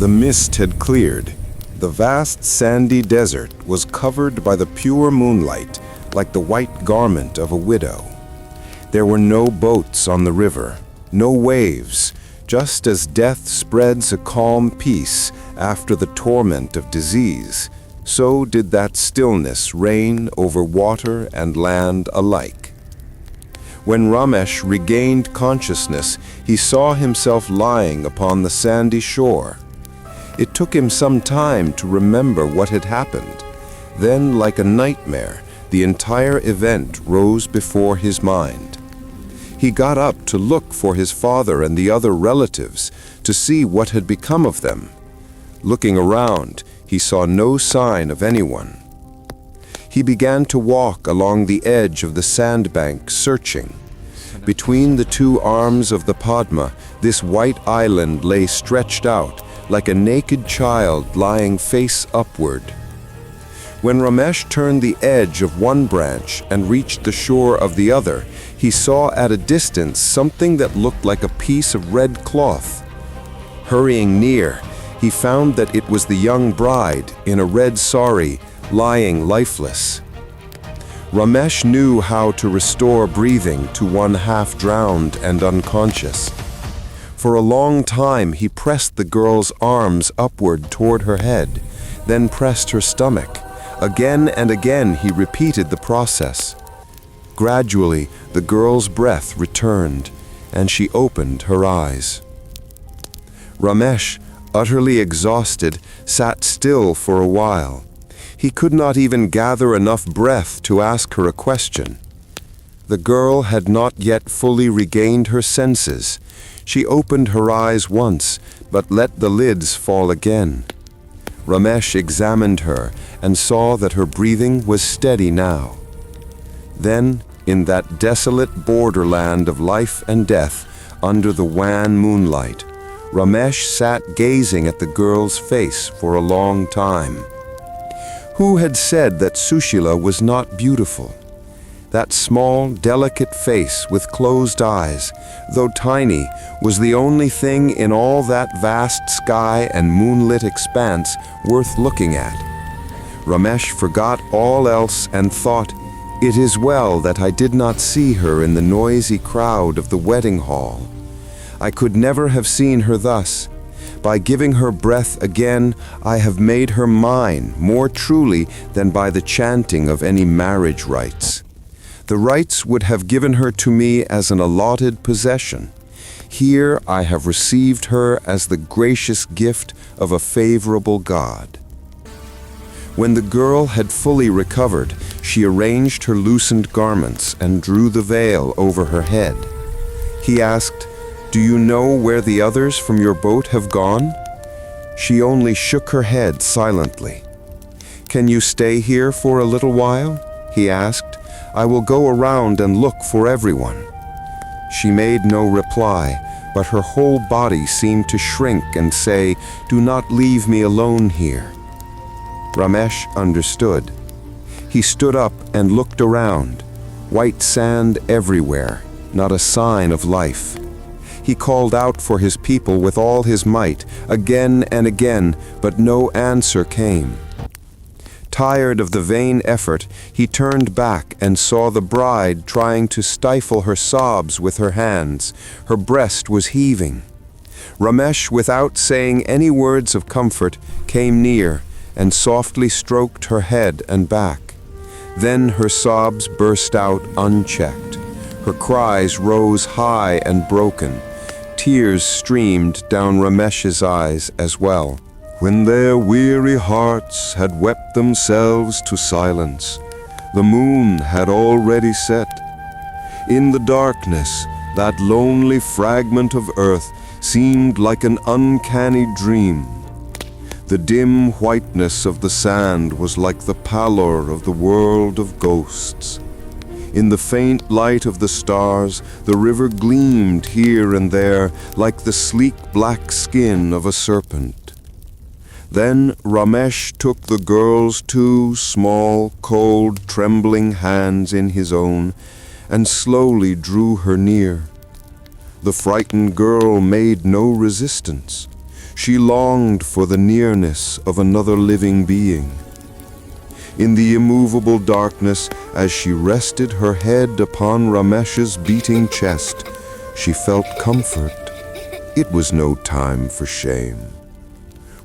The mist had cleared. The vast sandy desert was covered by the pure moonlight, like the white garment of a widow. There were no boats on the river, no waves, just as death spreads a calm peace after the torment of disease, so did that stillness reign over water and land alike. When Ramesh regained consciousness, he saw himself lying upon the sandy shore. It took him some time to remember what had happened. Then, like a nightmare, the entire event rose before his mind. He got up to look for his father and the other relatives, to see what had become of them. Looking around, he saw no sign of anyone. He began to walk along the edge of the sandbank, searching. Between the two arms of the Padma, this white island lay stretched out, like a naked child lying face upward. When Ramesh turned the edge of one branch and reached the shore of the other, he saw at a distance something that looked like a piece of red cloth. Hurrying near, he found that it was the young bride in a red sari, lying lifeless. Ramesh knew how to restore breathing to one half drowned and unconscious. For a long time he pressed the girl's arms upward toward her head, then pressed her stomach. Again and again he repeated the process. Gradually the girl's breath returned, and she opened her eyes. Ramesh, utterly exhausted, sat still for a while. He could not even gather enough breath to ask her a question. The girl had not yet fully regained her senses. She opened her eyes once, but let the lids fall again. Ramesh examined her and saw that her breathing was steady now. Then, in that desolate borderland of life and death, under the wan moonlight, Ramesh sat gazing at the girl's face for a long time. Who had said that Sushila was not beautiful? That small, delicate face with closed eyes, though tiny, was the only thing in all that vast sky and moonlit expanse worth looking at. Ramesh forgot all else and thought, "It is well that I did not see her in the noisy crowd of the wedding hall. I could never have seen her thus. By giving her breath again, I have made her mine more truly than by the chanting of any marriage rites. The rites would have given her to me as an allotted possession. Here I have received her as the gracious gift of a favorable God." When the girl had fully recovered, she arranged her loosened garments and drew the veil over her head. He asked, "Do you know where the others from your boat have gone?" She only shook her head silently. "Can you stay here for a little while?" he asked. "I will go around and look for everyone." She made no reply, but her whole body seemed to shrink and say, "Do not leave me alone here." Ramesh understood. He stood up and looked around. White sand everywhere, not a sign of life. He called out for his people with all his might, again and again, but no answer came. Tired of the vain effort, he turned back and saw the bride trying to stifle her sobs with her hands. Her breast was heaving. Ramesh, without saying any words of comfort, came near and softly stroked her head and back. Then her sobs burst out unchecked. Her cries rose high and broken. Tears streamed down Ramesh's eyes as well. When their weary hearts had wept themselves to silence, the moon had already set. In the darkness, that lonely fragment of earth seemed like an uncanny dream. The dim whiteness of the sand was like the pallor of the world of ghosts. In the faint light of the stars, the river gleamed here and there like the sleek black skin of a serpent. Then Ramesh took the girl's two small, cold, trembling hands in his own and slowly drew her near. The frightened girl made no resistance. She longed for the nearness of another living being. In the immovable darkness, as she rested her head upon Ramesh's beating chest, she felt comfort. It was no time for shame.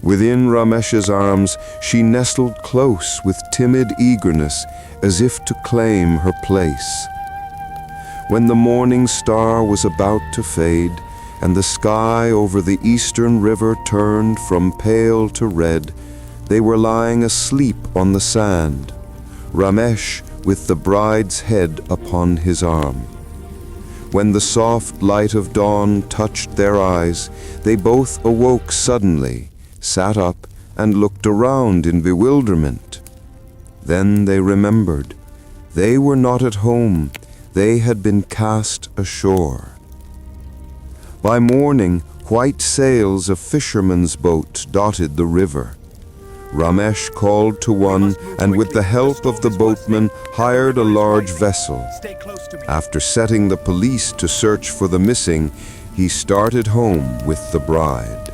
Within Ramesh's arms, she nestled close with timid eagerness, as if to claim her place. When the morning star was about to fade, and the sky over the eastern river turned from pale to red, they were lying asleep on the sand, Ramesh with the bride's head upon his arm. When the soft light of dawn touched their eyes, they both awoke suddenly, sat up, and looked around in bewilderment. Then they remembered. They were not at home. They had been cast ashore. By morning, white sails of fishermen's boats dotted the river. Ramesh called to one, and with the help of the boatman, hired a large vessel. After setting the police to search for the missing, he started home with the bride.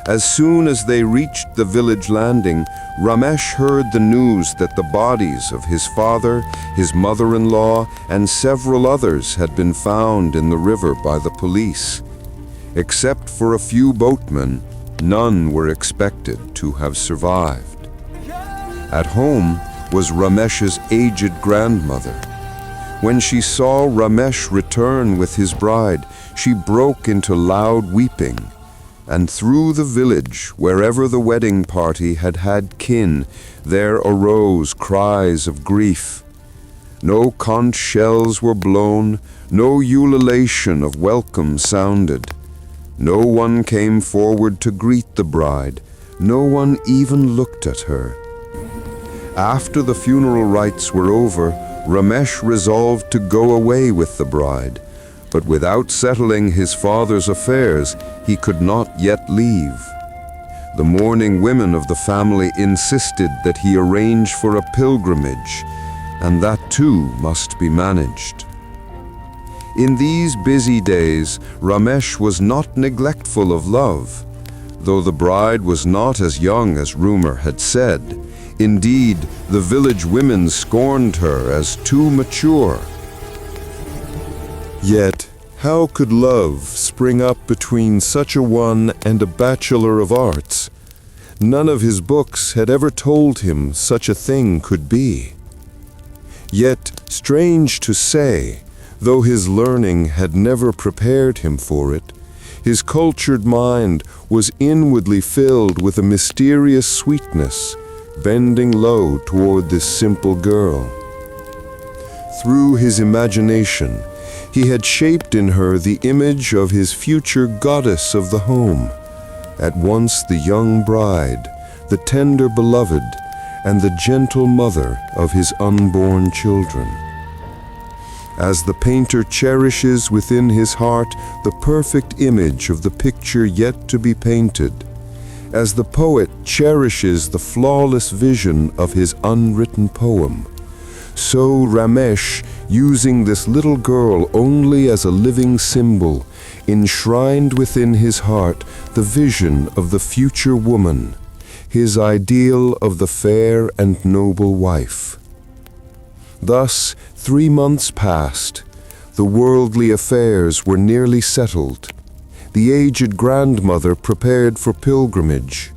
As soon as they reached the village landing, Ramesh heard the news that the bodies of his father, his mother-in-law, and several others had been found in the river by the police. Except for a few boatmen, none were expected to have survived. At home was Ramesh's aged grandmother. When she saw Ramesh return with his bride, she broke into loud weeping. And through the village, wherever the wedding party had had kin, there arose cries of grief. No conch shells were blown, no ululation of welcome sounded. No one came forward to greet the bride, no one even looked at her. After the funeral rites were over, Ramesh resolved to go away with the bride. But without settling his father's affairs, he could not yet leave. The mourning women of the family insisted that he arrange for a pilgrimage, and that too must be managed. In these busy days, Ramesh was not neglectful of love, though the bride was not as young as rumor had said. Indeed, the village women scorned her as too mature. Yet, how could love spring up between such a one and a bachelor of arts? None of his books had ever told him such a thing could be. Yet, strange to say, though his learning had never prepared him for it, his cultured mind was inwardly filled with a mysterious sweetness, bending low toward this simple girl. Through his imagination, he had shaped in her the image of his future goddess of the home, at once the young bride, the tender beloved, and the gentle mother of his unborn children. As the painter cherishes within his heart the perfect image of the picture yet to be painted, as the poet cherishes the flawless vision of his unwritten poem, so Ramesh, using this little girl only as a living symbol, enshrined within his heart the vision of the future woman, his ideal of the fair and noble wife. Thus, 3 months passed. The worldly affairs were nearly settled. The aged grandmother prepared for pilgrimage.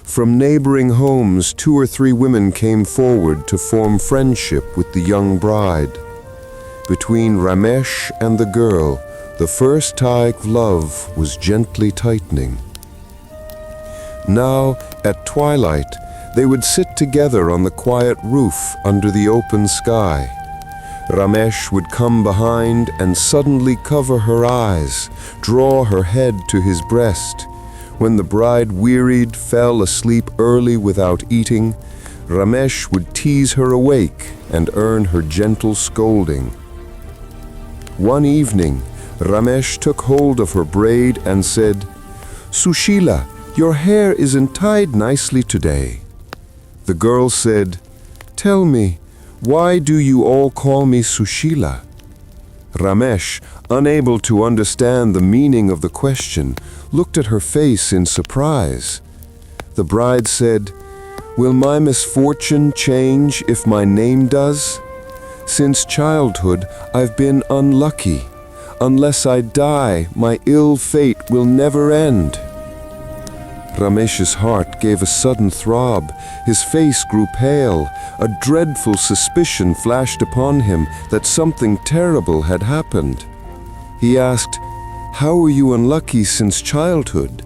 From neighboring homes, 2 or 3 women came forward to form friendship with the young bride. Between Ramesh and the girl, the first tie of love was gently tightening. Now, at twilight, they would sit together on the quiet roof under the open sky. Ramesh would come behind and suddenly cover her eyes, draw her head to his breast. When the bride, wearied, fell asleep early without eating, Ramesh would tease her awake and earn her gentle scolding. One evening, Ramesh took hold of her braid and said, "Sushila, your hair isn't tied nicely today." The girl said, "Tell me, why do you all call me Sushila?" Ramesh, unable to understand the meaning of the question, looked at her face in surprise. The bride said, "Will my misfortune change if my name does? Since childhood, I've been unlucky. Unless I die, my ill fate will never end." Ramesh's heart gave a sudden throb. His face grew pale. A dreadful suspicion flashed upon him that something terrible had happened. He asked, "How were you unlucky since childhood?"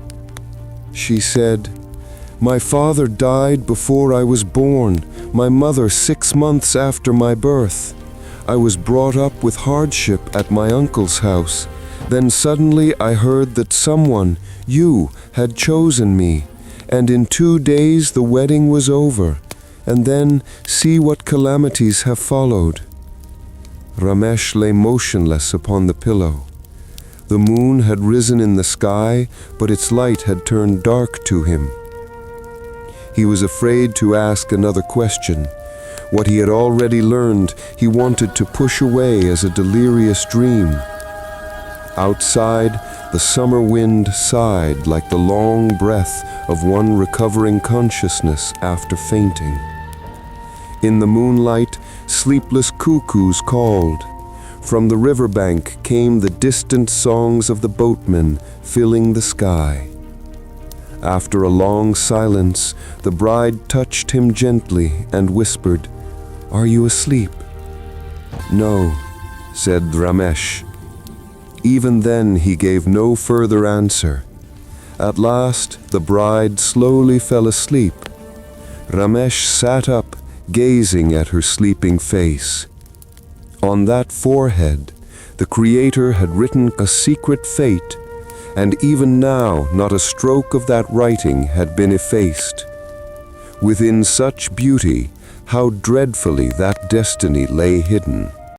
She said, "My father died before I was born, my mother 6 months after my birth. I was brought up with hardship at my uncle's house. Then suddenly I heard that someone, you, had chosen me, and in 2 days the wedding was over, and then see what calamities have followed." Ramesh lay motionless upon the pillow. The moon had risen in the sky, but its light had turned dark to him. He was afraid to ask another question. What he had already learned, he wanted to push away as a delirious dream. Outside, the summer wind sighed like the long breath of one recovering consciousness after fainting. In the moonlight, sleepless cuckoos called. From the riverbank came the distant songs of the boatmen filling the sky. After a long silence, the bride touched him gently and whispered, "Are you asleep?" "No," said Ramesh. Even then he gave no further answer. At last the bride slowly fell asleep. Ramesh sat up, gazing at her sleeping face. On that forehead, the Creator had written a secret fate, and even now not a stroke of that writing had been effaced. Within such beauty, how dreadfully that destiny lay hidden.